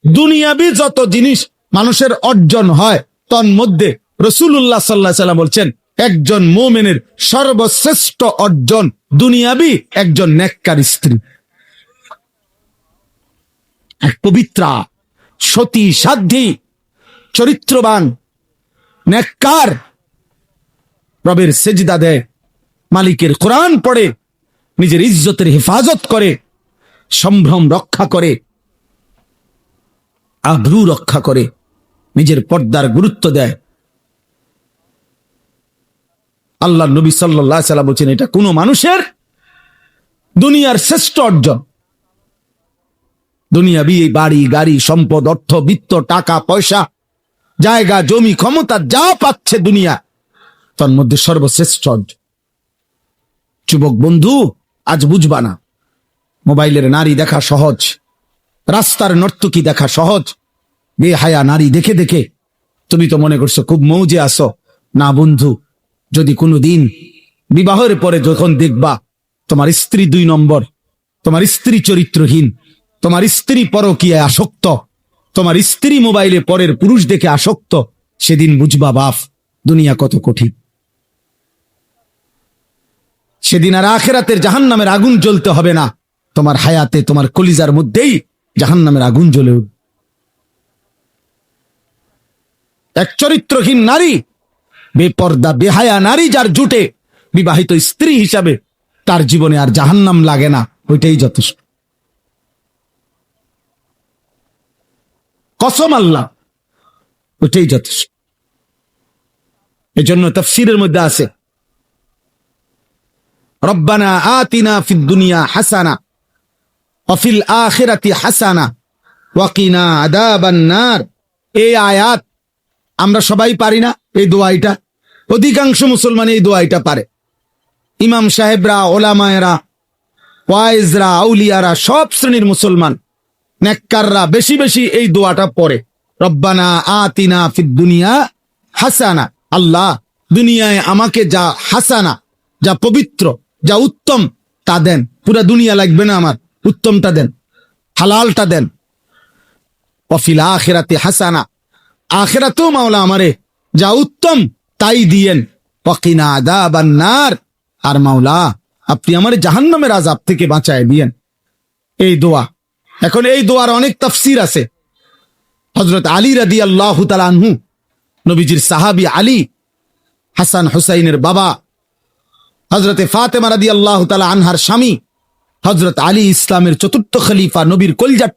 দুনিয়াবি যত জিনিস মানুষের অর্জন হয় তন্মধ্যে রাসূলুল্লাহ সাল্লাল্লাহু আলাইহি ওয়াসাল্লাম বলছেন একজন মুমিনের সর্বশ্রেষ্ঠ অর্জন দুনিয়াবি একজন নেককার স্ত্রী, এক পবিত্রা, সতী, সাধ্বী, চরিত্রবান, নেককার, রবের সেজদা দেয়, মালিকের কোরআন পড়ে, নিজের ইজ্জতের হেফাজত করে, সম্ভ্রম রক্ষা করে, আবরু রক্ষা করে, নিজের পর্দার গুরুত্ব দেয়। আল্লাহ নবী সাল্লাল্লাহু আলাইহি ওয়াসাল্লাম বলেছেন এটা কোন মানুষের দুনিয়ার শ্রেষ্ঠ অর্জন। দুনিয়াবি বাড়ি গাড়ি সম্পদ অর্থ বিত্ত টাকা পয়সা জায়গা জমি ক্ষমতা যা পাচ্ছে দুনিয়া তার মধ্যে সর্বশ্রেষ্ঠ অর্জন। যুবক বন্ধু, আজ বুঝবা না, মোবাইলের নারী দেখা সহজ, রাস্তার নর্তকী দেখা সহজ, বেহায়া নারী দেখে দেখে তুমি তো মনে করছো খুব মৌজে আসো। না বন্ধু, যদি কোনোদিন বিবাহের পরে যখন দেখবা তোমার স্ত্রী 2 নম্বর, তোমার স্ত্রী চরিত্রহীন, তোমার স্ত্রী পরকীয়ায় আসক্ত, তোমার স্ত্রী মোবাইলে পরের পুরুষ দেখে আসক্ত, সেদিন বুঝবা বাপ দুনিয়া কত কঠিন। সেদিন আর আখিরাতের জাহান্নামের আগুন জ্বলতে হবে না, তোমার হায়াতে তোমার কলিজার মধ্যেই জাহান্নামের আগুন জ্বলে উঠবে। এক চরিত্রহীন নারী, বেপর্দা বেহায়া নারী যার জুটে বিবাহিত স্ত্রী হিসাবে, তার জীবনে আর জাহান্নাম লাগে না, ওইটাই যথেষ্ট। কসম আল্লাহ, ওইটাই যথেষ্ট। এজন্য তাফসীরের মধ্যে আছে রব্বানা আতিনা ফিদ দুনিয়া হাসানা ওয়া ফিল আখিরাতি হাসানা ওয়া কিনা আযাবান নার। এই আয়াত আমরা সবাই পারি না, এই দোয়াইটা অধিকাংশ মুসলমান এই দোয়াইটা পারে। ইমাম সাহেবরা, ওলামায়েরা, ওয়াইজরা, আউলিয়ারা, সব শ্রেণীর মুসলমান নেককাররা বেশি বেশি এই দোয়াটা পড়ে, রব্বানা আতিনা ফিদ দুনিয়া হাসানা। আল্লাহ দুনিয়ায় আমাকে যা হাসানা, যা পবিত্র, যা উত্তম তা দেন। পুরা দুনিয়া লাগবে না আমার, উত্তমটা দেন, হালালটা দেন। ওয়া ফিল আখিরাতি হাসানা, আখিরাতেও মাওলা আমারে যা উত্তম তাই দিয়েন। ওয়া কিনা আযাবান নার, আর মাওলা আপনি আমারে জাহান্নামের আযাব থেকে বাঁচায় দিয়েন। এই দোয়া। এখন এই দোয়ার অনেক তাফসীর আছে। হযরত আলী রাদিয়াল্লাহু তাআলা আনহু, নবীজির সাহাবী আলী, হাসান হুসাইনের বাবা, হযরতে ফাতেমা রাদিয়াল্লাহু তাআলা আনহার স্বামী, হযরত আলী ইসলামের চতুর্থ খলিফা, নবীর কলিজার